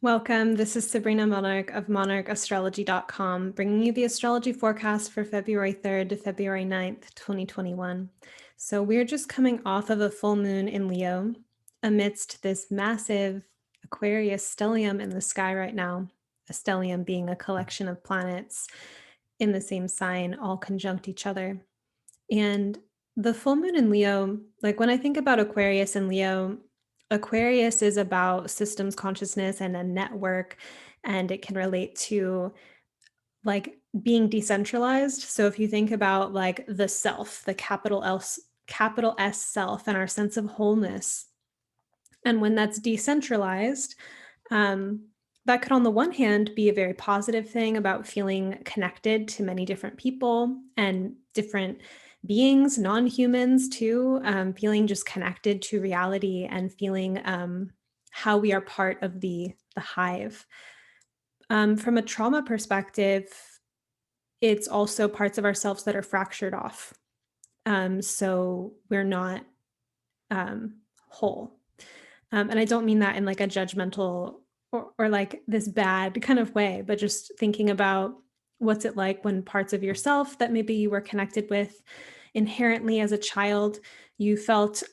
Welcome. This is Sabrina Monarch of monarchastrology.com, bringing you the astrology forecast for February 3rd to February 9th, 2021. So we're just coming off of a full moon in Leo amidst this massive Aquarius stellium in the sky right now. A stellium being a collection of planets in the same sign, all conjunct each other. And the full moon in Leo, like when I think about Aquarius and Leo, Aquarius is about systems consciousness and a network, and it can relate to like being decentralized. So if you think about like the self, the capital S self, and our sense of wholeness, and when that's decentralized, that could on the one hand be a very positive thing about feeling connected to many different people and different beings, non-humans too, feeling just connected to reality and feeling how we are part of the hive. From a trauma perspective, it's also parts of ourselves that are fractured off. So we're not whole. And I don't mean that in like a judgmental or like this bad kind of way, but just thinking about what's it like when parts of yourself that maybe you were connected with inherently as a child, you felt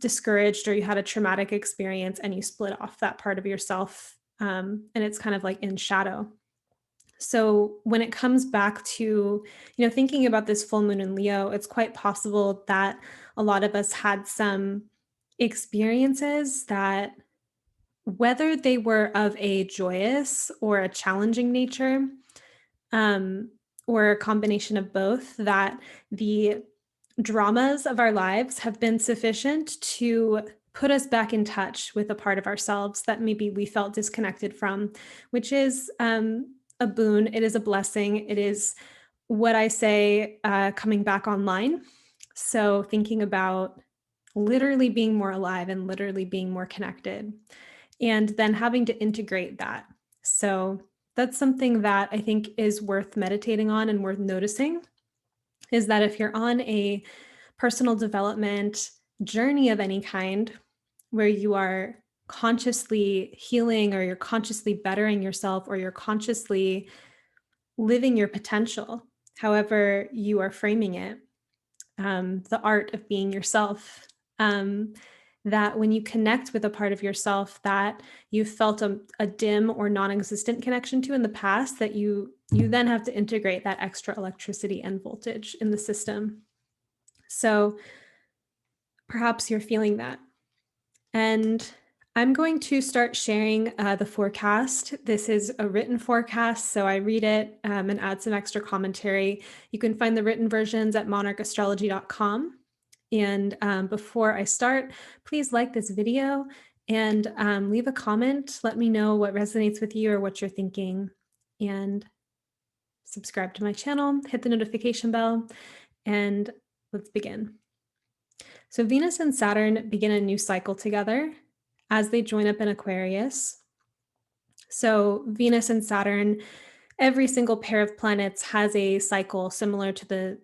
discouraged or you had a traumatic experience and you split off that part of yourself. And it's kind of like in shadow. So when it comes back to, thinking about this full moon in Leo, it's quite possible that a lot of us had some experiences that, whether they were of a joyous or a challenging nature, or a combination of both, that the dramas of our lives have been sufficient to put us back in touch with a part of ourselves that maybe we felt disconnected from, which is a boon. It is a blessing. It is what I say coming back online. So thinking about literally being more alive and literally being more connected, and then having to integrate that. So that's something that I think is worth meditating on and worth noticing, is that if you're on a personal development journey of any kind, where you are consciously healing or you're consciously bettering yourself or you're consciously living your potential, however you are framing it, the art of being yourself, that when you connect with a part of yourself that you felt a dim or non-existent connection to in the past, that you then have to integrate that extra electricity and voltage in the system. So perhaps you're feeling that. And I'm going to start sharing the forecast. This is a written forecast, so I read it and add some extra commentary. You can find the written versions at monarchastrology.com. And before I start, please like this video and leave a comment. Let me know what resonates with you or what you're thinking. And subscribe to my channel, hit the notification bell, and let's begin. So Venus and Saturn begin a new cycle together as they join up in Aquarius. So Venus and Saturn, every single pair of planets has a cycle similar to the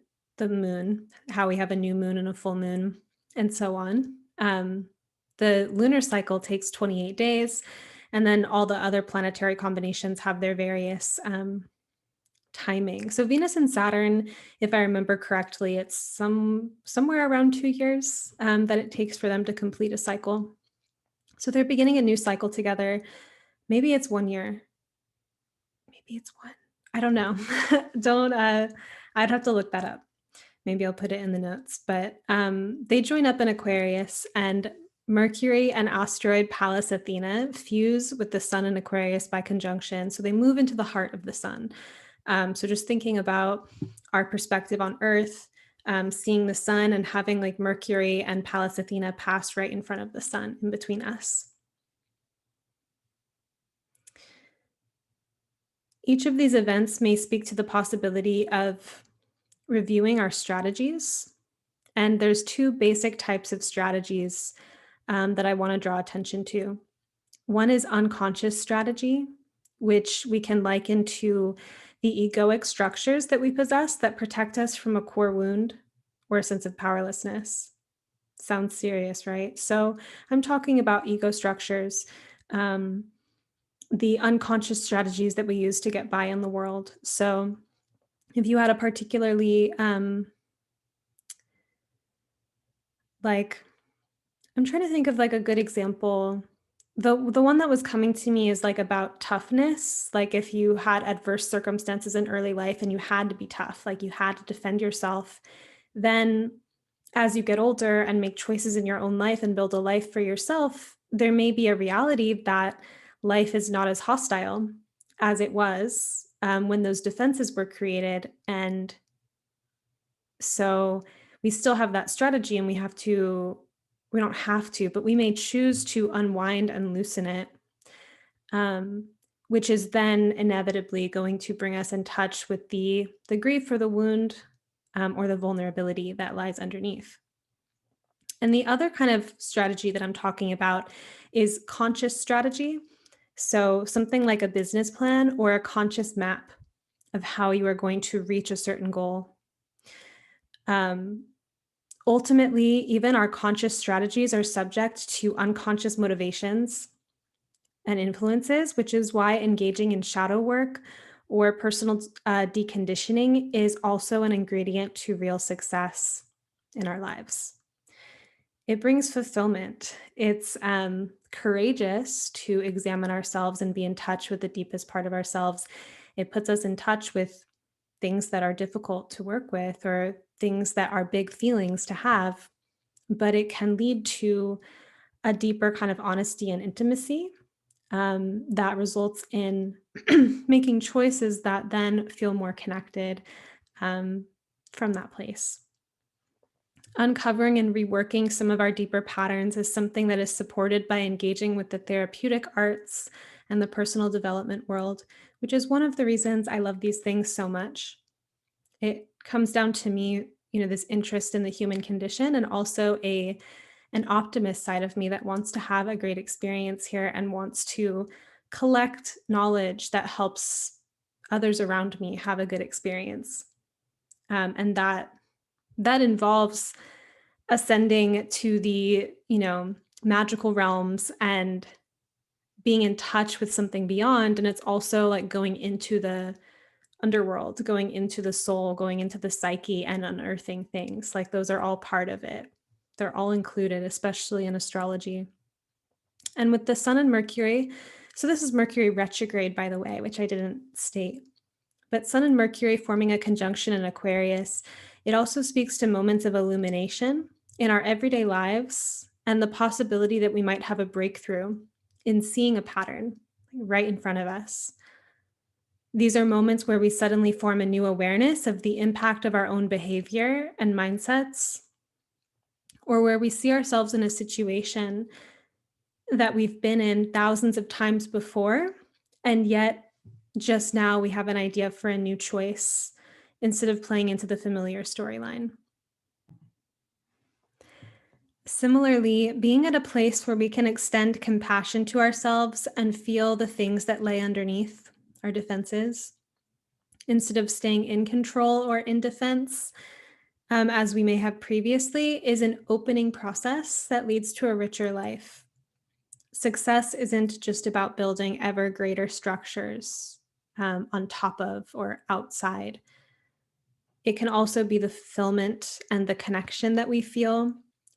moon, how we have a new moon and a full moon, and so on. The lunar cycle takes 28 days, and then all the other planetary combinations have their various timing. So Venus and Saturn, if I remember correctly, it's somewhere around 2 years that it takes for them to complete a cycle. So they're beginning a new cycle together. Maybe it's 1 year. Maybe it's one. I don't know. I'd have to look that up. Maybe I'll put it in the notes. But they join up in Aquarius, and Mercury and asteroid Pallas Athena fuse with the sun in Aquarius by conjunction. So they move into the heart of the sun. So just thinking about our perspective on Earth, seeing the sun and having like Mercury and Pallas Athena pass right in front of the sun in between us. Each of these events may speak to the possibility of reviewing our strategies. And there's two basic types of strategies that I want to draw attention to. One is unconscious strategy, which we can liken to the egoic structures that we possess that protect us from a core wound or a sense of powerlessness. Sounds serious, right? So I'm talking about ego structures the unconscious strategies that we use to get by in the world. So if you had a particularly like I'm trying to think of like a good example. The one that was coming to me is like about toughness. Like if you had adverse circumstances in early life and you had to be tough, like you had to defend yourself, then as you get older and make choices in your own life and build a life for yourself, there may be a reality that life is not as hostile as it was when those defenses were created. And so we still have that strategy and we don't have to, but we may choose to unwind and loosen it, um, which is then inevitably going to bring us in touch with the grief or the wound, or the vulnerability that lies underneath. And the other kind of strategy that I'm talking about is conscious strategy. So something like a business plan or a conscious map of how you are going to reach a certain goal. Ultimately, even our conscious strategies are subject to unconscious motivations and influences, which is why engaging in shadow work or personal deconditioning is also an ingredient to real success in our lives. It brings fulfillment. It's courageous to examine ourselves and be in touch with the deepest part of ourselves. It puts us in touch with things that are difficult to work with or things that are big feelings to have, but it can lead to a deeper kind of honesty and intimacy that results in making choices that then feel more connected from that place. Uncovering and reworking some of our deeper patterns is something that is supported by engaging with the therapeutic arts and the personal development world, which is one of the reasons I love these things so much. It comes down to me, this interest in the human condition and also an optimist side of me that wants to have a great experience here and wants to collect knowledge that helps others around me have a good experience. And that involves ascending to the, magical realms and being in touch with something beyond. And it's also like going into the underworld, going into the soul, going into the psyche and unearthing things. Like those are all part of it. They're all included, especially in astrology. And with the sun and Mercury, so this is Mercury retrograde, by the way, which I didn't state. But Sun and Mercury forming a conjunction in Aquarius, it also speaks to moments of illumination in our everyday lives and the possibility that we might have a breakthrough in seeing a pattern right in front of us. These are moments where we suddenly form a new awareness of the impact of our own behavior and mindsets, or where we see ourselves in a situation that we've been in thousands of times before, and yet just now we have an idea for a new choice instead of playing into the familiar storyline. Similarly, being at a place where we can extend compassion to ourselves and feel the things that lay underneath our defenses, instead of staying in control or in defense, as we may have previously, is an opening process that leads to a richer life. Success isn't just about building ever greater structures on top of or outside. It can also be the fulfillment and the connection that we feel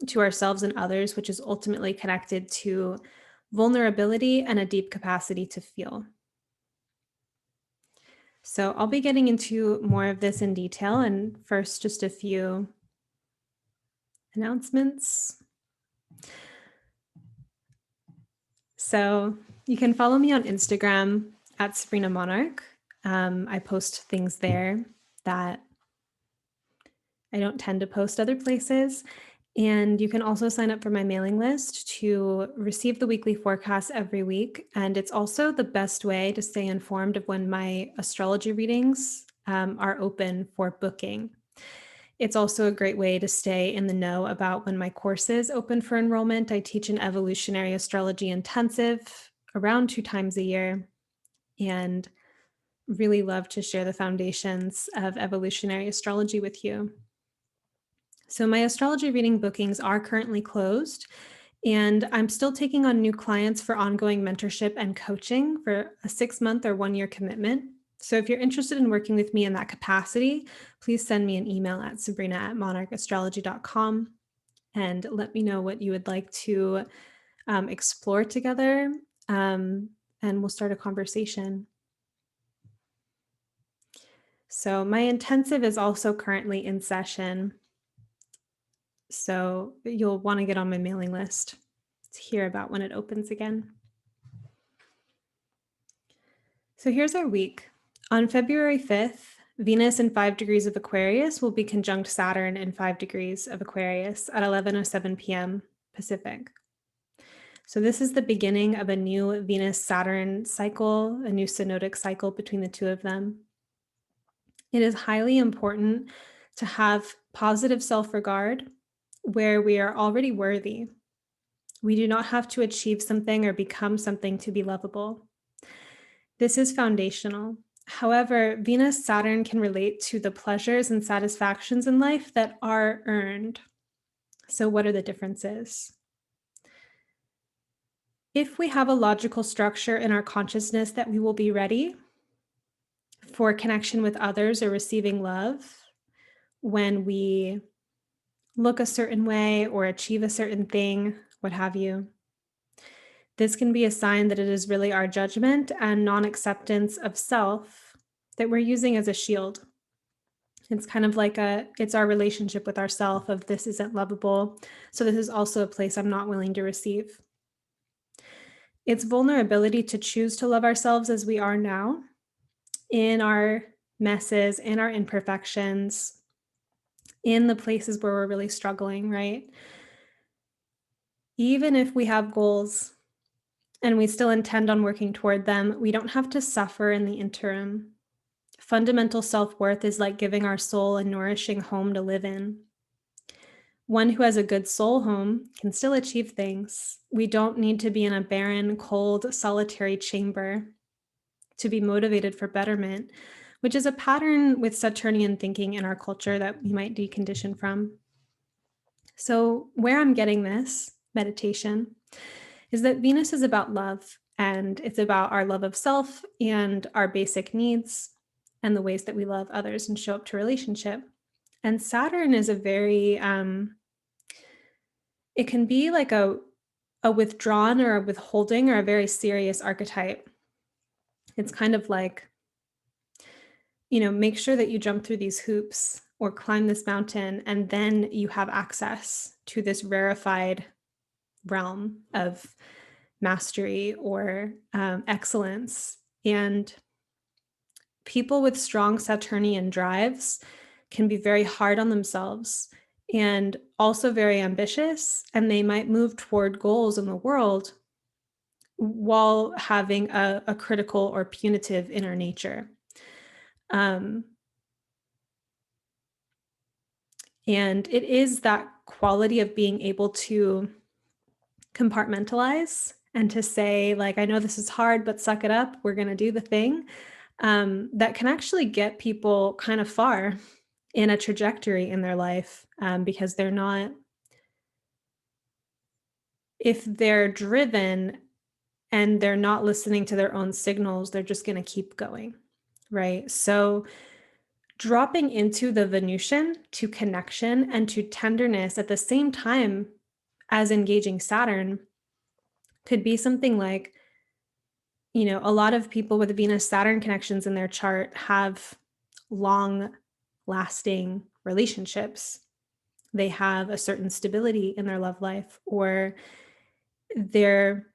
to ourselves and others, which is ultimately connected to vulnerability and a deep capacity to feel. So I'll be getting into more of this in detail, and first, just a few announcements. So you can follow me on Instagram at Sabrina Monarch. I post things there that I don't tend to post other places. And you can also sign up for my mailing list to receive the weekly forecast every week. And it's also the best way to stay informed of when my astrology readings are open for booking. It's also a great way to stay in the know about when my courses open for enrollment. I teach an evolutionary astrology intensive around 2 times a year and really love to share the foundations of evolutionary astrology with you. So my astrology reading bookings are currently closed. And I'm still taking on new clients for ongoing mentorship and coaching for a 6-month or 1-year commitment. So if you're interested in working with me in that capacity, please send me an email at sabrina@monarchastrology.com and let me know what you would like to explore together. And we'll start a conversation. So my intensive is also currently in session. So you'll want to get on my mailing list to hear about when it opens again. So here's our week. On February 5th, Venus in 5 degrees of Aquarius will be conjunct Saturn in 5 degrees of Aquarius at 11:07 p.m. Pacific. So this is the beginning of a new Venus-Saturn cycle, a new synodic cycle between the two of them. It is highly important to have positive self-regard where we are already worthy. We do not have to achieve something or become something to be lovable. This is foundational. However, Venus-Saturn can relate to the pleasures and satisfactions in life that are earned. So what are the differences? If we have a logical structure in our consciousness that we will be ready for connection with others or receiving love when we look a certain way or achieve a certain thing, what have you, this can be a sign that it is really our judgment and non-acceptance of self that we're using as a shield. It's kind of like it's our relationship with ourself of this isn't lovable. So this is also a place I'm not willing to receive. It's vulnerability to choose to love ourselves as we are now, in our messes, in our imperfections, in the places where we're really struggling, right? Even if we have goals and we still intend on working toward them, we don't have to suffer in the interim. Fundamental self-worth is like giving our soul a nourishing home to live in. One who has a good soul home can still achieve things. We don't need to be in a barren, cold, solitary chamber to be motivated for betterment, which is a pattern with Saturnian thinking in our culture that we might decondition from. So where I'm getting this meditation is that Venus is about love, and it's about our love of self and our basic needs and the ways that we love others and show up to relationship. And Saturn is a very, it can be like a withdrawn or a withholding or a very serious archetype. It's kind of like, make sure that you jump through these hoops or climb this mountain, and then you have access to this rarefied realm of mastery or excellence. And people with strong Saturnian drives can be very hard on themselves and also very ambitious, and they might move toward goals in the world while having a critical or punitive inner nature. And it is that quality of being able to compartmentalize and to say, like, I know this is hard, but suck it up. We're going to do the thing. That can actually get people kind of far in a trajectory in their life, because they're not, if they're driven and they're not listening to their own signals, they're just going to keep going, right? So dropping into the Venusian to connection and to tenderness at the same time as engaging Saturn could be something like, a lot of people with Venus-Saturn connections in their chart have long-lasting relationships. They have a certain stability in their love life, or they're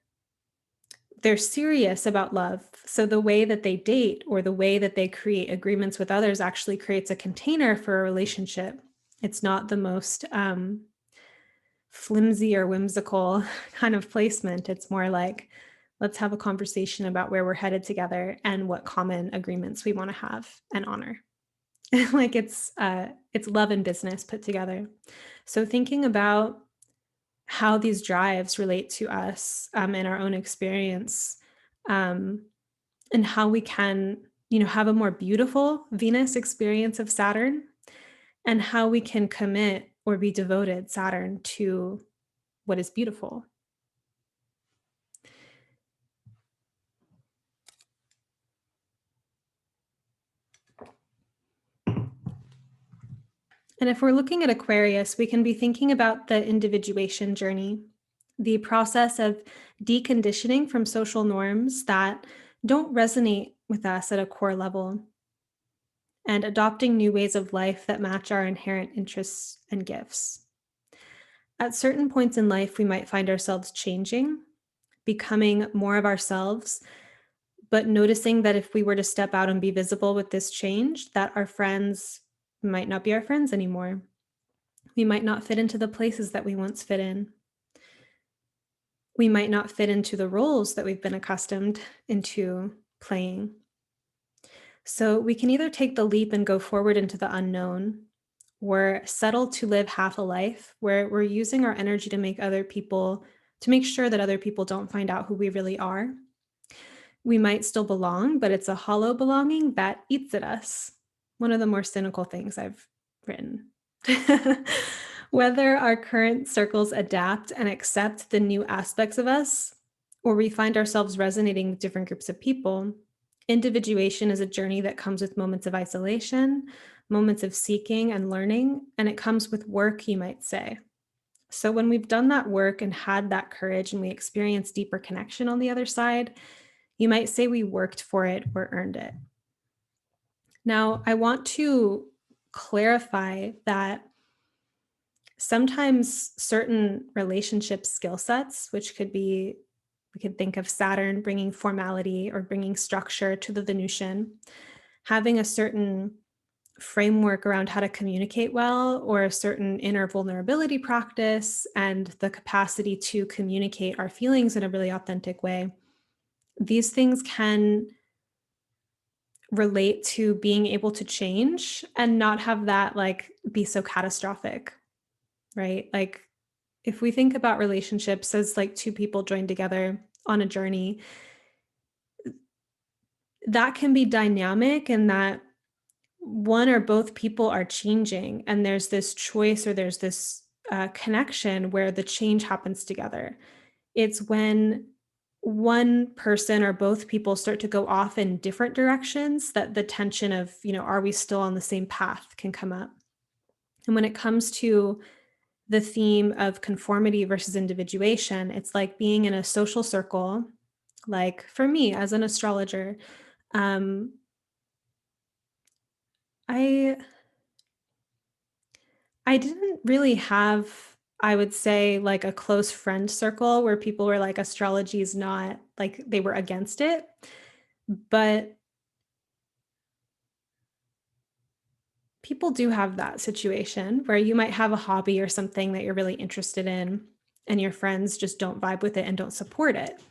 serious about love. So the way that they date or the way that they create agreements with others actually creates a container for a relationship. It's not the most flimsy or whimsical kind of placement. It's more like, let's have a conversation about where we're headed together and what common agreements we want to have and honor. Like it's love and business put together. So thinking about how these drives relate to us in our own experience, and how we can, have a more beautiful Venus experience of Saturn, and how we can commit or be devoted Saturn to what is beautiful, And if we're looking at Aquarius, we can be thinking about the individuation journey, the process of deconditioning from social norms that don't resonate with us at a core level, and adopting new ways of life that match our inherent interests and gifts. At certain points in life, we might find ourselves changing, becoming more of ourselves, but noticing that if we were to step out and be visible with this change, that our friends might not be our friends anymore. We might not fit into the places that we once fit in. We might not fit into the roles that we've been accustomed into playing. So we can either take the leap and go forward into the unknown, or settle to live half a life where we're using our energy to make sure that other people don't find out who we really are. We might still belong, but it's a hollow belonging that eats at us. One of the more cynical things I've written. Whether our current circles adapt and accept the new aspects of us, or we find ourselves resonating with different groups of people, individuation is a journey that comes with moments of isolation, moments of seeking and learning, and it comes with work, you might say. So when we've done that work and had that courage and we experience deeper connection on the other side, you might say we worked for it or earned it. Now, I want to clarify that sometimes certain relationship skill sets, which could be, we could think of Saturn bringing formality or bringing structure to the Venusian, having a certain framework around how to communicate well, or a certain inner vulnerability practice and the capacity to communicate our feelings in a really authentic way. These things can relate to being able to change and not have that like be so catastrophic, right? Like if we think about relationships as like two people joined together on a journey, that can be dynamic and that one or both people are changing and there's this choice or there's this connection where the change happens together. It's when one person or both people start to go off in different directions that the tension of, are we still on the same path can come up. And when it comes to the theme of conformity versus individuation, it's like being in a social circle. Like for me as an astrologer, um, I I didn't really have, I would say, like a close friend circle where people were like, astrology is not like they were against it. But people do have that situation where you might have a hobby or something that you're really interested in, and your friends just don't vibe with it and don't support it.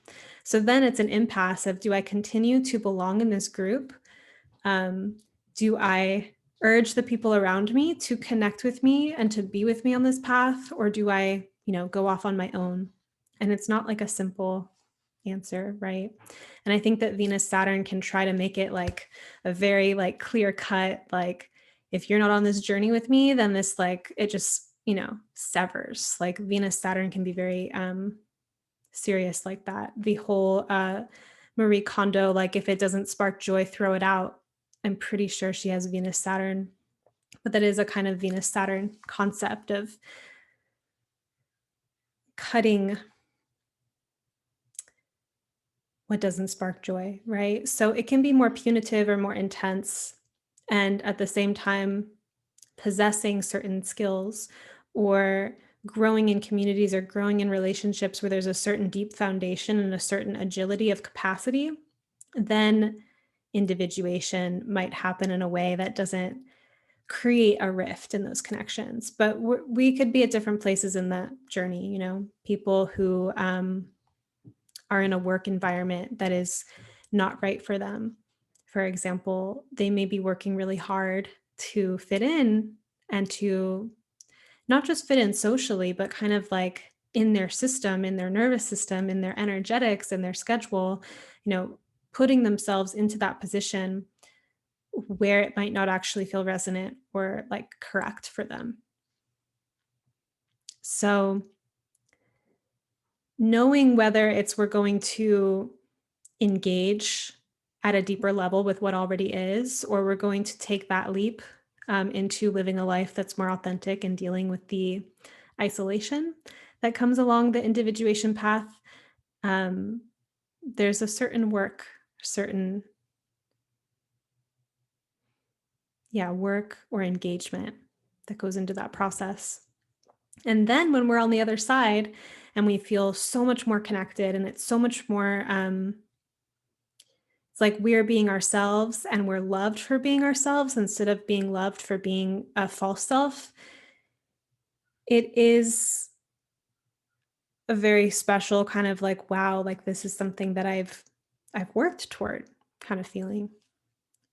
So then it's an impasse of, do I continue to belong in this group? Do I urge the people around me to connect with me and to be with me on this path? Or do I, go off on my own? And it's not like a simple answer, right? And I think that Venus Saturn can try to make it like a very like clear cut, like if you're not on this journey with me, then this like it just, severs. Like Venus Saturn can be very serious like that. The whole Marie Kondo, like if it doesn't spark joy, throw it out. I'm pretty sure she has Venus Saturn, but that is a kind of Venus Saturn concept of cutting what doesn't spark joy, right? So it can be more punitive or more intense, and at the same time, possessing certain skills or growing in communities or growing in relationships where there's a certain deep foundation and a certain agility of capacity, then individuation might happen in a way that doesn't create a rift in those connections. But we could be at different places in that journey, people who are in a work environment that is not right for them. For example, they may be working really hard to fit in and to not just fit in socially, but kind of like in their system, in their nervous system, in their energetics, in their schedule, putting themselves into that position where it might not actually feel resonant or like correct for them. So knowing whether it's we're going to engage at a deeper level with what already is, or we're going to take that leap into living a life that's more authentic and dealing with the isolation that comes along the individuation path. Um, there's a certain work, certain, work or engagement that goes into that process. And then when we're on the other side and we feel so much more connected and it's so much more, it's like we're being ourselves and we're loved for being ourselves instead of being loved for being a false self. It is a very special kind of like, wow, like this is something that I've worked toward kind of feeling.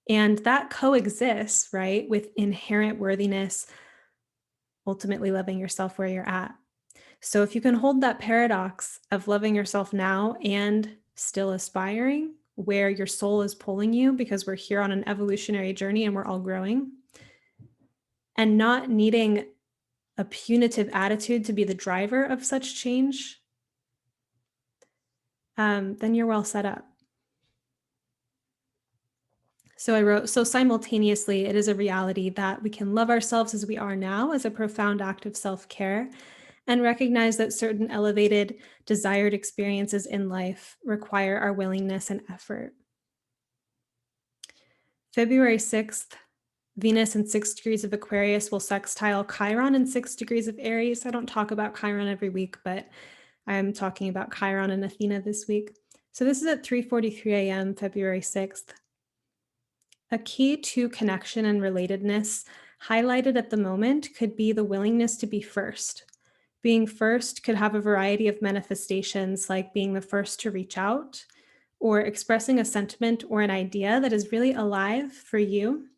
And that coexists, right, with inherent worthiness, ultimately loving yourself where you're at. So if you can hold that paradox of loving yourself now and still aspiring where your soul is pulling you, because we're here on an evolutionary journey and we're all growing, and not needing a punitive attitude to be the driver of such change, then you're well set up. So I wrote, so simultaneously, it is a reality that we can love ourselves as we are now as a profound act of self-care, and recognize that certain elevated, desired experiences in life require our willingness and effort. February 6th, Venus in 6 degrees of Aquarius will sextile Chiron in 6 degrees of Aries. I don't talk about Chiron every week, but I'm talking about Chiron and Athena this week. So this is at 3:43 a.m., February 6th. A key to connection and relatedness highlighted at the moment could be the willingness to be first. Being first could have a variety of manifestations, like being the first to reach out or expressing a sentiment or an idea that is really alive for you,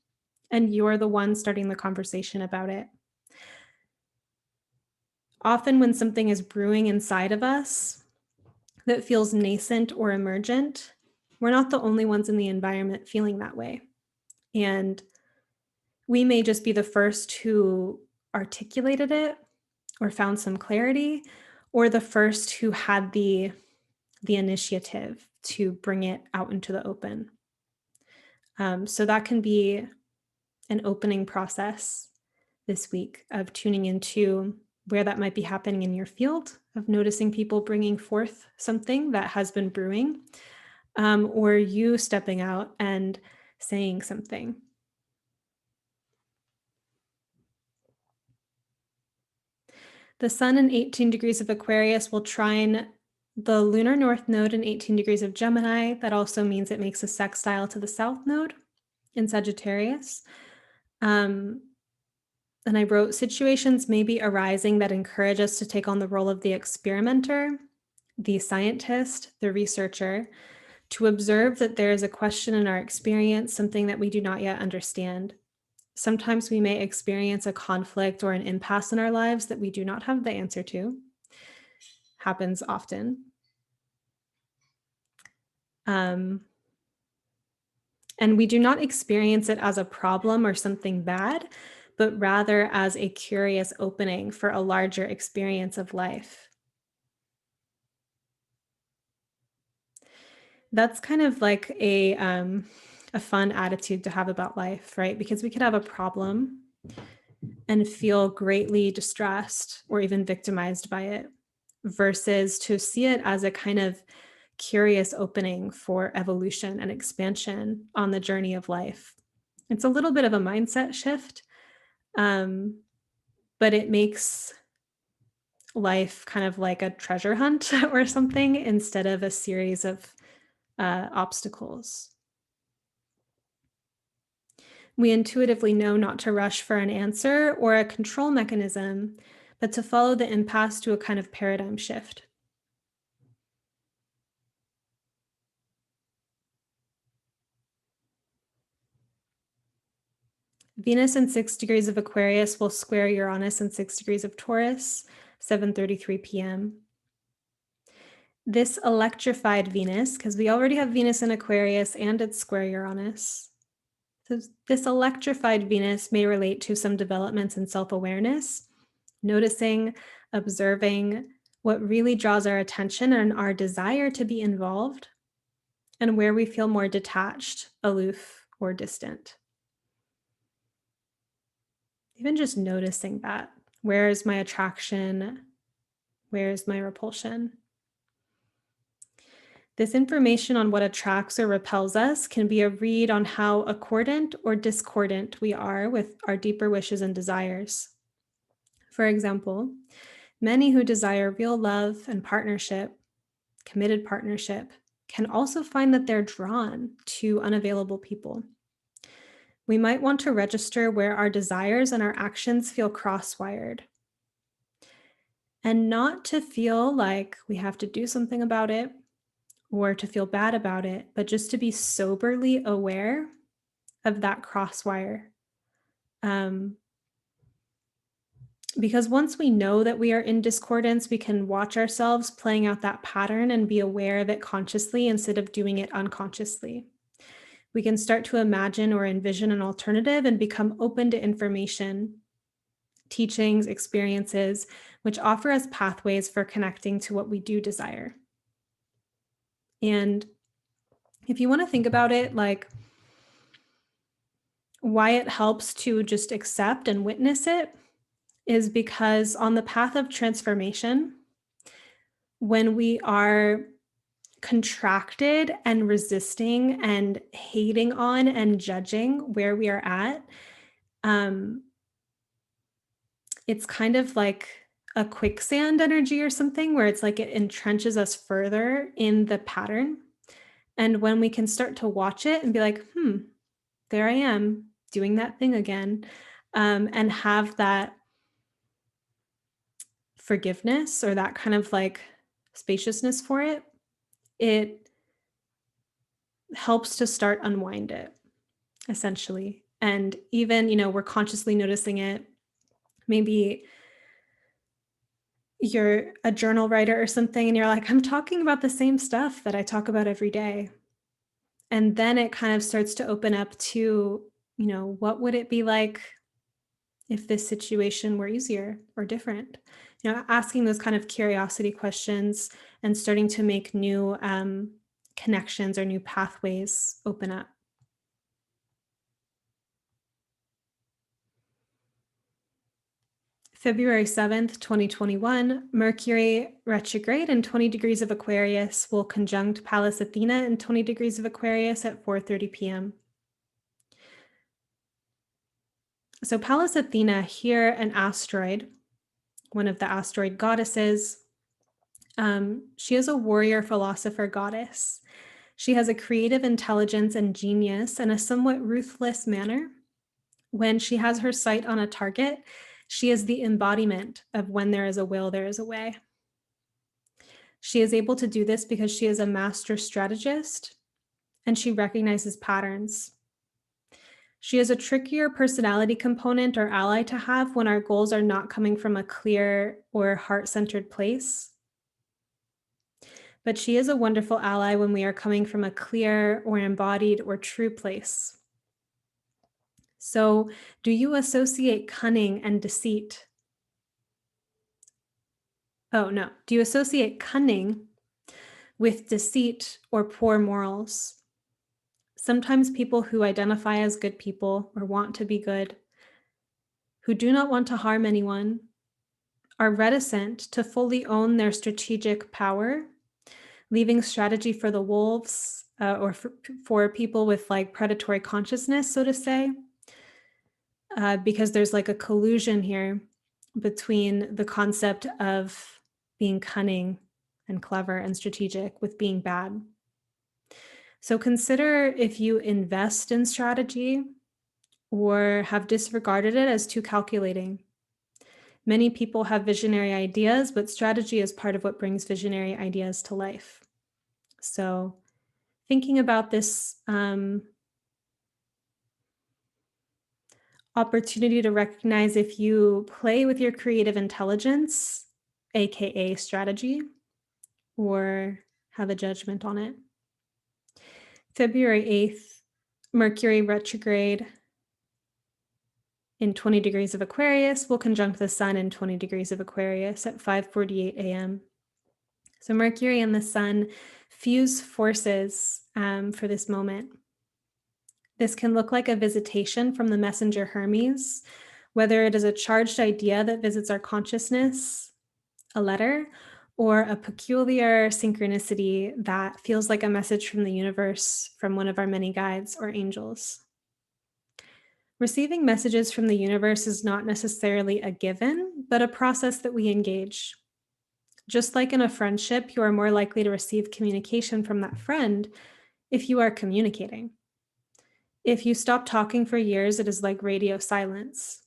and you're the one starting the conversation about it. Often when something is brewing inside of us that feels nascent or emergent, we're not the only ones in the environment feeling that way. And we may just be the first who articulated it or found some clarity, or the first who had the initiative to bring it out into the open. So that can be an opening process this week of tuning into where that might be happening in your field, of noticing people bringing forth something that has been brewing, or you stepping out and saying something. The sun in 18 degrees of Aquarius will trine the lunar north node in 18 degrees of Gemini. That also means it makes a sextile to the south node in Sagittarius. And I wrote, situations may be arising that encourage us to take on the role of the experimenter, the scientist, the researcher, to observe that there is a question in our experience, something that we do not yet understand. Sometimes we may experience a conflict or an impasse in our lives that we do not have the answer to. Happens often. And we do not experience it as a problem or something bad, but rather as a curious opening for a larger experience of life. That's kind of like a fun attitude to have about life, right? Because we could have a problem and feel greatly distressed or even victimized by it, versus to see it as a kind of curious opening for evolution and expansion on the journey of life. It's a little bit of a mindset shift, but it makes life kind of like a treasure hunt or something instead of a series of obstacles. We intuitively know not to rush for an answer or a control mechanism, but to follow the impasse to a kind of paradigm shift. Venus in 6 degrees of Aquarius will square Uranus in 6 degrees of Taurus, 7:33 p.m. This electrified Venus, because we already have Venus in Aquarius and it's square Uranus. So this electrified Venus may relate to some developments in self-awareness, noticing, observing what really draws our attention and our desire to be involved, and where we feel more detached, aloof, or distant. Even just noticing that. Where is my attraction? Where is my repulsion? This information on what attracts or repels us can be a read on how accordant or discordant we are with our deeper wishes and desires. For example, many who desire real love and partnership, committed partnership, can also find that they're drawn to unavailable people. We might want to register where our desires and our actions feel cross-wired, and not to feel like we have to do something about it or to feel bad about it, but just to be soberly aware of that crosswire. Um, because once we know that we are in discordance, we can watch ourselves playing out that pattern and be aware of it consciously instead of doing it unconsciously. We can start to imagine or envision an alternative and become open to information, teachings, experiences, which offer us pathways for connecting to what we do desire. And if you want to think about it, like why it helps to just accept and witness it is because on the path of transformation, when we are contracted and resisting and hating on and judging where we are at, it's kind of like a quicksand energy or something where it's like it entrenches us further in the pattern. And when we can start to watch it and be like, there I am doing that thing again, and have that forgiveness or that kind of like spaciousness for it, it helps to start unwind it essentially. And even, we're consciously noticing it. Maybe you're a journal writer or something and you're like, I'm talking about the same stuff that I talk about every day. And then it kind of starts to open up to, what would it be like if this situation were easier or different? Asking those kind of curiosity questions and starting to make new connections or new pathways open up. February 7th, 2021, Mercury retrograde in 20 degrees of Aquarius will conjunct Pallas Athena in 20 degrees of Aquarius at 4:30 p.m. So Pallas Athena, here an asteroid, one of the asteroid goddesses. She is a warrior philosopher goddess. She has a creative intelligence and genius and a somewhat ruthless manner. When she has her sight on a target, she is the embodiment of when there is a will, there is a way. She is able to do this because she is a master strategist and she recognizes patterns. She is a trickier personality component or ally to have when our goals are not coming from a clear or heart-centered place. But she is a wonderful ally when we are coming from a clear or embodied or true place. So, do you associate cunning and deceit? Oh, no. Do you associate cunning with deceit or poor morals? Sometimes people who identify as good people or want to be good, who do not want to harm anyone, are reticent to fully own their strategic power, leaving strategy for the wolves or for people with like predatory consciousness, so to say. Because there's like a collusion here between the concept of being cunning and clever and strategic with being bad. So consider if you invest in strategy or have disregarded it as too calculating. Many people have visionary ideas, but strategy is part of what brings visionary ideas to life. So thinking about this opportunity to recognize if you play with your creative intelligence, aka strategy, or have a judgment on it. February 8th, Mercury retrograde in 20 degrees of Aquarius will conjunct the Sun in 20 degrees of Aquarius at 5:48 a.m. So Mercury and the Sun fuse forces for this moment. This can look like a visitation from the messenger Hermes, whether it is a charged idea that visits our consciousness, a letter, or a peculiar synchronicity that feels like a message from the universe from one of our many guides or angels. Receiving messages from the universe is not necessarily a given, but a process that we engage. Just like in a friendship, you are more likely to receive communication from that friend if you are communicating. If you stop talking for years, it is like radio silence.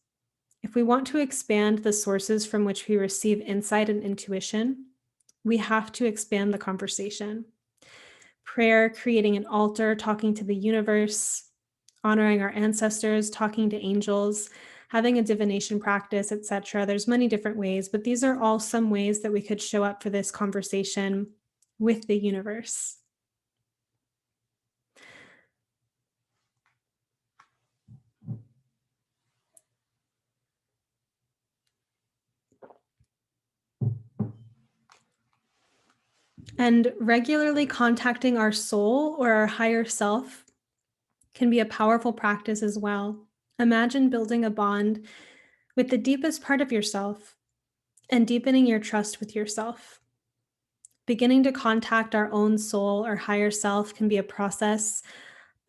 If we want to expand the sources from which we receive insight and intuition, we have to expand the conversation. Prayer, creating an altar, talking to the universe, honoring our ancestors, talking to angels, having a divination practice, etc. There's many different ways, but these are all some ways that we could show up for this conversation with the universe. And regularly contacting our soul or our higher self can be a powerful practice as well. Imagine building a bond with the deepest part of yourself and deepening your trust with yourself. Beginning to contact our own soul or higher self can be a process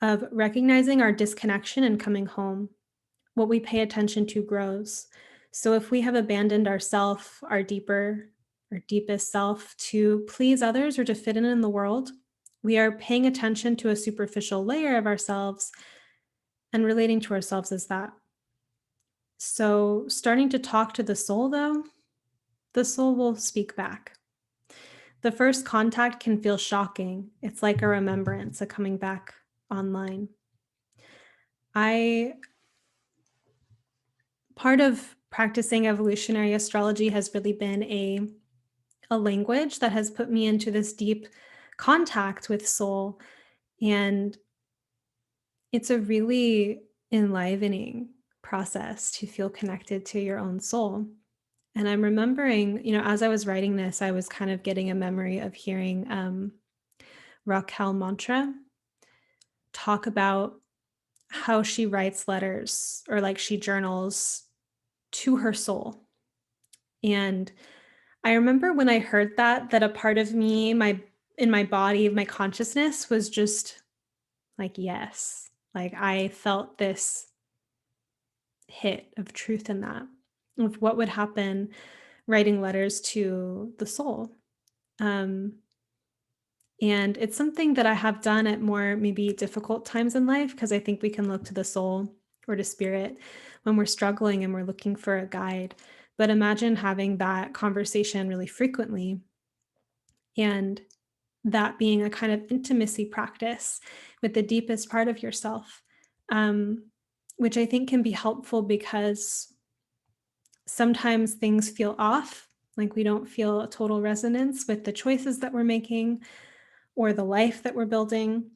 of recognizing our disconnection and coming home. What we pay attention to grows. So if we have abandoned ourself, our deepest self to please others or to fit in the world, we are paying attention to a superficial layer of ourselves and relating to ourselves as that. So starting to talk to the soul, though, the soul will speak back. The first contact can feel shocking. It's like a remembrance, a coming back online. Part of practicing evolutionary astrology has really been a language that has put me into this deep contact with soul. And it's a really enlivening process to feel connected to your own soul. And I'm remembering, as I was writing this, I was kind of getting a memory of hearing Raquel Mantra talk about how she writes letters or like she journals to her soul. And I remember when I heard that a part of me, in my body, my consciousness was just like, yes, like I felt this hit of truth in that, of what would happen writing letters to the soul. And it's something that I have done at more maybe difficult times in life, because I think we can look to the soul or to spirit when we're struggling and we're looking for a guide. But imagine having that conversation really frequently and that being a kind of intimacy practice with the deepest part of yourself, which I think can be helpful because sometimes things feel off, like we don't feel a total resonance with the choices that we're making or the life that we're building.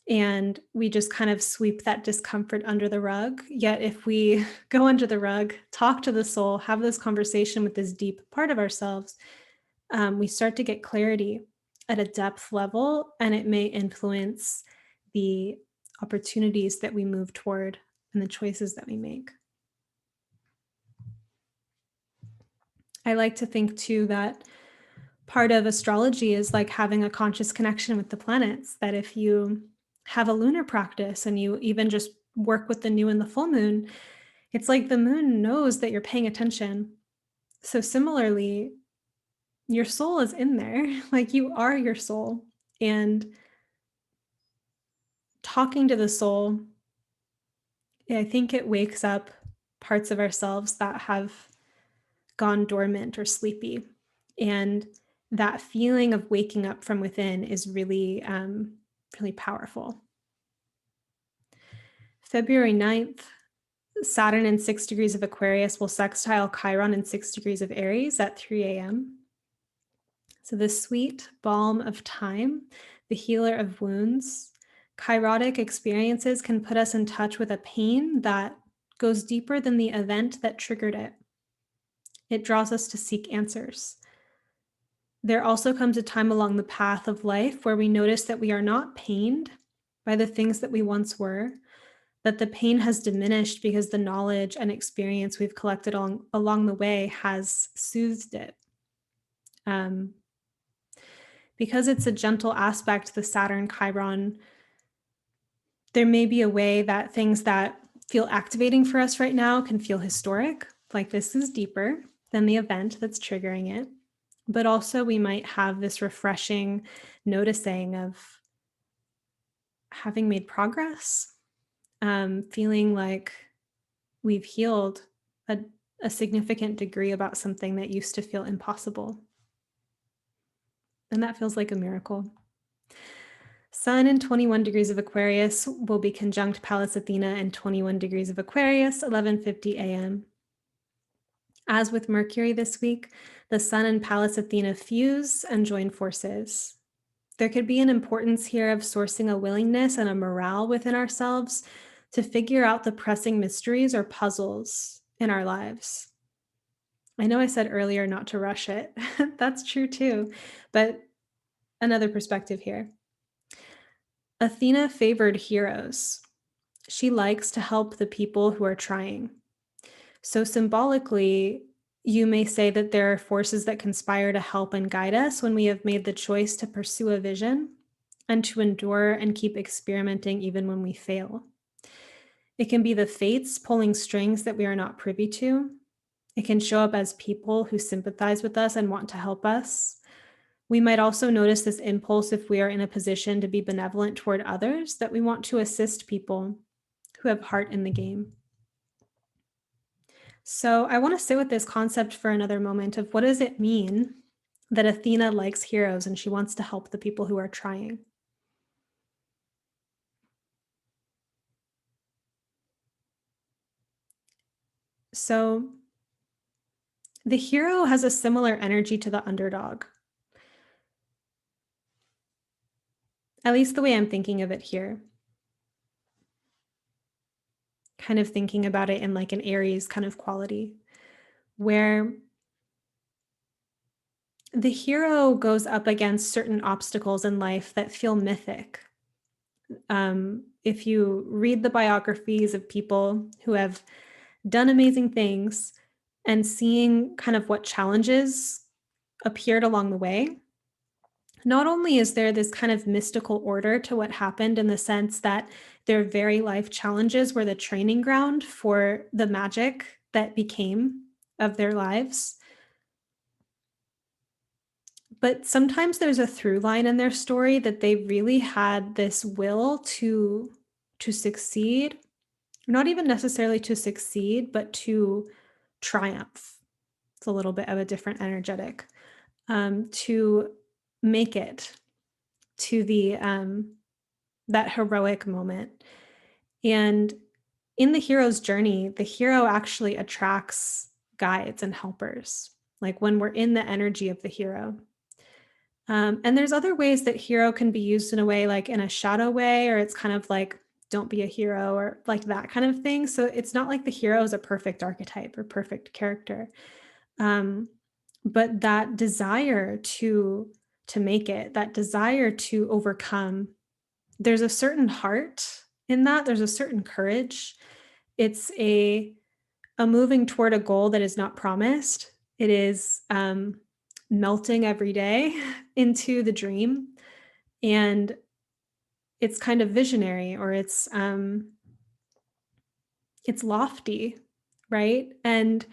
And we just kind of sweep that discomfort under the rug. Yet if we go under the rug, talk to the soul, have this conversation with this deep part of ourselves, we start to get clarity at a depth level, and it may influence the opportunities that we move toward and the choices that we make. I like to think too that part of astrology is like having a conscious connection with the planets, that if you have a lunar practice and you even just work with the new and the full moon, it's like the moon knows that you're paying attention. So similarly, your soul is in there, like you are your soul. And talking to the soul, I think it wakes up parts of ourselves that have gone dormant or sleepy. And that feeling of waking up from within is really, really powerful. February 9th, Saturn in 6 degrees of Aquarius will sextile Chiron in 6 degrees of Aries at 3 a.m. So the sweet balm of time, the healer of wounds, chirotic experiences can put us in touch with a pain that goes deeper than the event that triggered it. It draws us to seek answers. There also comes a time along the path of life where we notice that we are not pained by the things that we once were, that the pain has diminished because the knowledge and experience we've collected along the way has soothed it. Um, because it's a gentle aspect, the Saturn Chiron, there may be a way that things that feel activating for us right now can feel historic, like this is deeper than the event that's triggering it. But also, we might have this refreshing noticing of having made progress, feeling like we've healed a significant degree about something that used to feel impossible. And that feels like a miracle. Sun in 21 degrees of Aquarius will be conjunct Pallas Athena in 21 degrees of Aquarius, 11:50 a.m. As with Mercury this week, the Sun and Pallas Athena fuse and join forces. There could be an importance here of sourcing a willingness and a morale within ourselves to figure out the pressing mysteries or puzzles in our lives. I know I said earlier not to rush it. That's true too, but another perspective here. Athena favored heroes. She likes to help the people who are trying. So symbolically, you may say that there are forces that conspire to help and guide us when we have made the choice to pursue a vision and to endure and keep experimenting even when we fail. It can be the fates pulling strings that we are not privy to. It can show up as people who sympathize with us and want to help us. We might also notice this impulse if we are in a position to be benevolent toward others, that we want to assist people who have heart in the game. So I want to sit with this concept for another moment of what does it mean that Athena likes heroes and she wants to help the people who are trying? So the hero has a similar energy to the underdog. At least the way I'm thinking of it here. Kind of thinking about it in like an Aries kind of quality, where the hero goes up against certain obstacles in life that feel mythic. If you read the biographies of people who have done amazing things and seeing kind of what challenges appeared along the way, not only is there this kind of mystical order to what happened in the sense that their very life challenges were the training ground for the magic that became of their lives, but sometimes there's a through line in their story that they really had this will to succeed, not even necessarily to succeed, but to triumph. It's a little bit of a different energetic, to make it to the that heroic moment. And in the hero's journey, the hero actually attracts guides and helpers, like when we're in the energy of the hero. And there's other ways that hero can be used in a way, like in a shadow way, or it's kind of like, don't be a hero, or like that kind of thing. So it's not like the hero is a perfect archetype or perfect character. But that desire to make it, that desire to overcome, there's a certain heart in that, there's a certain courage. It's a moving toward a goal that is not promised. It is melting every day into the dream, and it's kind of visionary, or it's lofty, right? And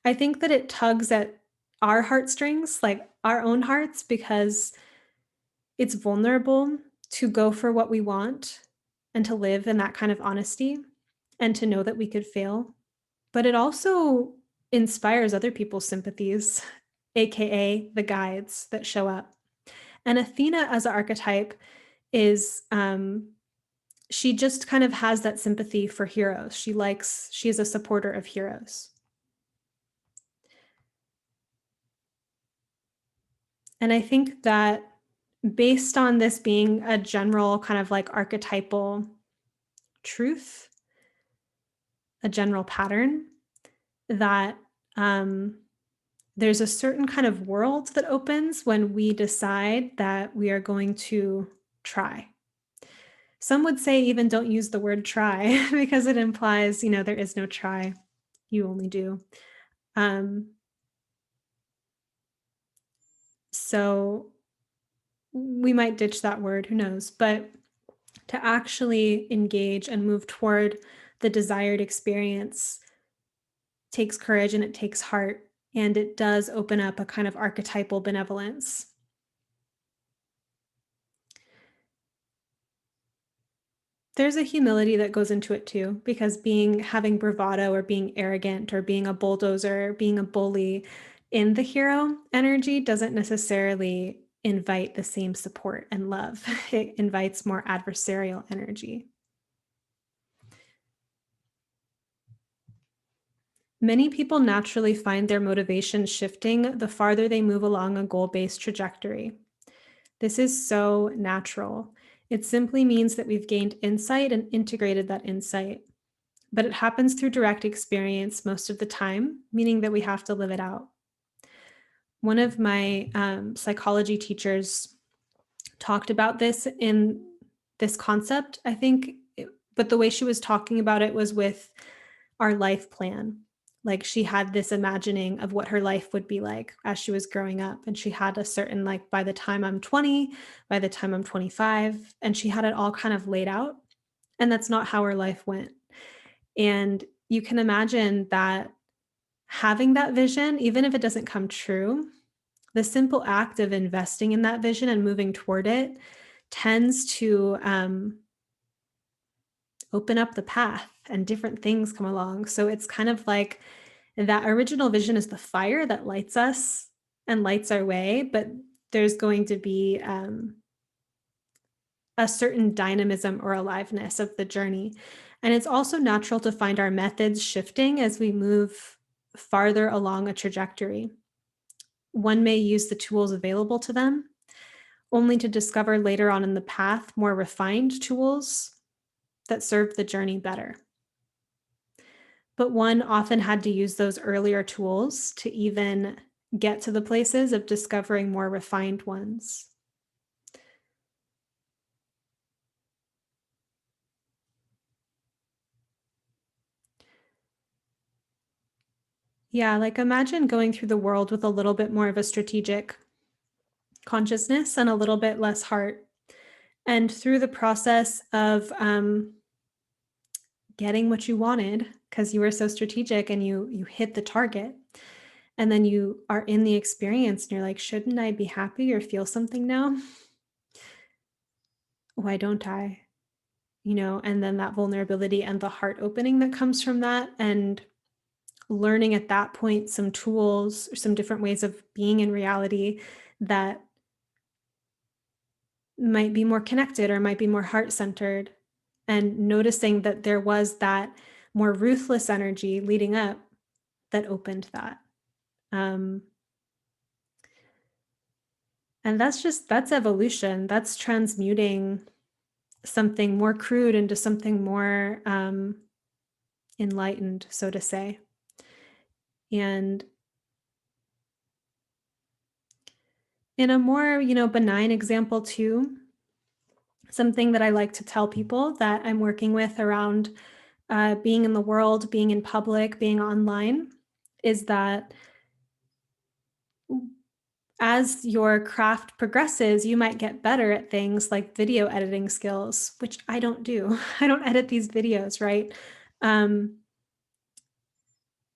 I think that it tugs at our heartstrings, like our own hearts, because it's vulnerable to go for what we want and to live in that kind of honesty and to know that we could fail. But it also inspires other people's sympathies, AKA the guides that show up. And Athena as an archetype is, she just kind of has that sympathy for heroes. She is a supporter of heroes. And I think that based on this being a general kind of like archetypal truth, a general pattern, that there's a certain kind of world that opens when we decide that we are going to try. Some would say even don't use the word try because it implies, there is no try. You only do. Um, so we might ditch that word, who knows? But to actually engage and move toward the desired experience takes courage and it takes heart, and it does open up a kind of archetypal benevolence. There's a humility that goes into it too, because having bravado or being arrogant or being a bulldozer, being a bully in the hero energy doesn't necessarily invite the same support and love. It invites more adversarial energy. Many people naturally find their motivation shifting the farther they move along a goal-based trajectory. This is so natural. It simply means that we've gained insight and integrated that insight. But it happens through direct experience most of the time, meaning that we have to live it out. One of my psychology teachers talked about this in this concept, I think, but the way she was talking about it was with our life plan. Like she had this imagining of what her life would be like as she was growing up. And she had a certain, like, by the time I'm 20, by the time I'm 25, and she had it all kind of laid out. And that's not how her life went. And you can imagine that having that vision, even if it doesn't come true, the simple act of investing in that vision and moving toward it tends to open up the path and different things come along. So it's kind of like that original vision is the fire that lights us and lights our way, but there's going to be a certain dynamism or aliveness of the journey. And it's also natural to find our methods shifting as we move farther along a trajectory. One may use the tools available to them, only to discover later on in the path more refined tools that serve the journey better. But one often had to use those earlier tools to even get to the places of discovering more refined ones. Yeah, like imagine going through the world with a little bit more of a strategic consciousness and a little bit less heart. And through the process of getting what you wanted, because you were so strategic and you hit the target, and then you are in the experience and you're like, shouldn't I be happy or feel something now? Why don't I? And then that vulnerability and the heart opening that comes from that, and learning at that point some tools or some different ways of being in reality that might be more connected or might be more heart-centered, and noticing that there was that more ruthless energy leading up that opened that. And that's evolution. That's transmuting something more crude into something more enlightened, so to say. And in a more, benign example too, something that I like to tell people that I'm working with around being in the world, being in public, being online, is that as your craft progresses, you might get better at things like video editing skills, which I don't do. I don't edit these videos, right?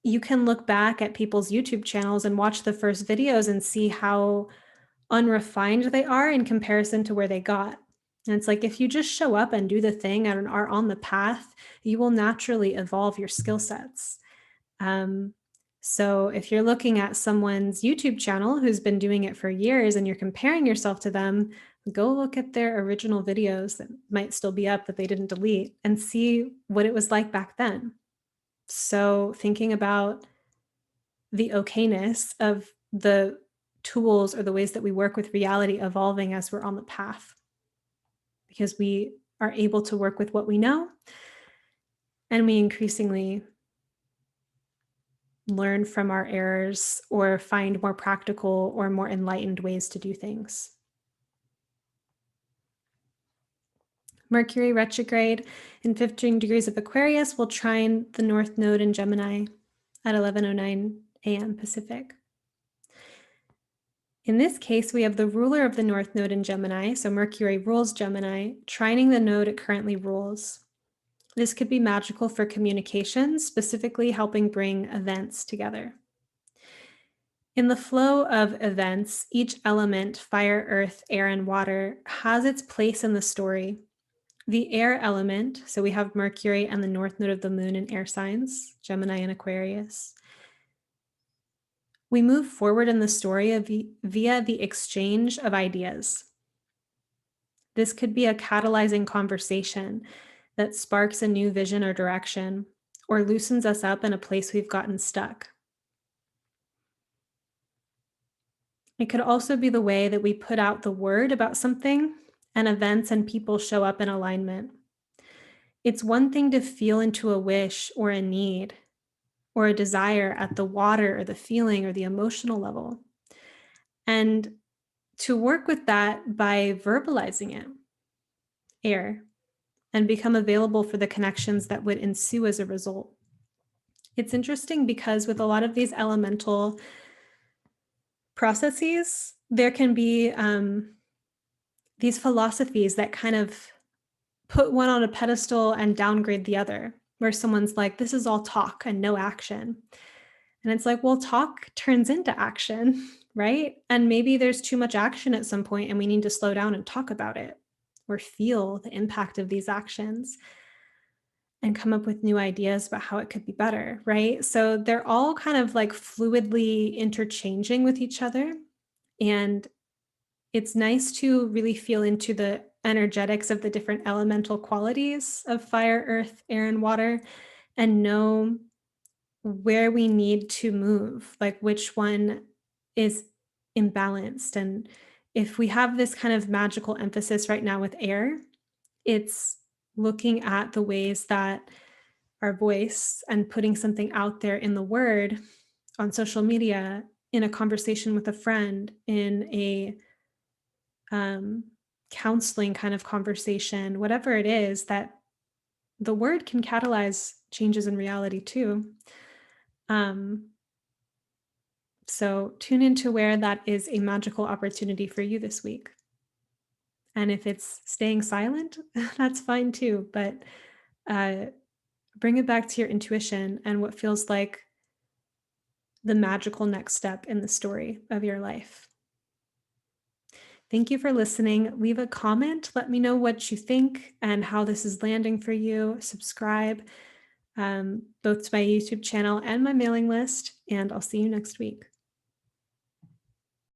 You can look back at people's YouTube channels and watch the first videos and see how unrefined they are in comparison to where they got. And it's like, if you just show up and do the thing and are on the path, you will naturally evolve your skill sets. So if you're looking at someone's YouTube channel who's been doing it for years and you're comparing yourself to them, go look at their original videos that might still be up that they didn't delete and see what it was like back then. So thinking about the okayness of the tools or the ways that we work with reality evolving as we're on the path, because we are able to work with what we know, and we increasingly learn from our errors or find more practical or more enlightened ways to do things. Mercury retrograde in 15 degrees of Aquarius will trine the North Node in Gemini at 11:09 a.m. Pacific. In this case, we have the ruler of the North Node in Gemini, so Mercury rules Gemini, trining the node it currently rules. This could be magical for communication, specifically helping bring events together. In the flow of events, each element, fire, earth, air, and water, has its place in the story. The air element, so we have Mercury and the North Node of the Moon in air signs, Gemini and Aquarius. We move forward in the story via the exchange of ideas. This could be a catalyzing conversation that sparks a new vision or direction, or loosens us up in a place we've gotten stuck. It could also be the way that we put out the word about something, and events and people show up in alignment. It's one thing to feel into a wish or a need or a desire at the water or the feeling or the emotional level, and to work with that by verbalizing it, air, and become available for the connections that would ensue as a result. It's interesting because with a lot of these elemental processes, there can be these philosophies that kind of put one on a pedestal and downgrade the other, where someone's like, this is all talk and no action. And it's like, well, talk turns into action, right? And maybe there's too much action at some point and we need to slow down and talk about it or feel the impact of these actions and come up with new ideas about how it could be better, right? So they're all kind of like fluidly interchanging with each other. And it's nice to really feel into the energetics of the different elemental qualities of fire, earth, air, and water, and know where we need to move, like which one is imbalanced. And if we have this kind of magical emphasis right now with air, it's looking at the ways that our voice and putting something out there in the word on social media, in a conversation with a friend, in a counseling kind of conversation, whatever it is, that the word can catalyze changes in reality too. So tune into where that is a magical opportunity for you this week. And if it's staying silent, that's fine too. But bring it back to your intuition and what feels like the magical next step in the story of your life. Thank you for listening. Leave a comment. Let me know what you think and how this is landing for you. Subscribe both to my YouTube channel and my mailing list, and I'll see you next week.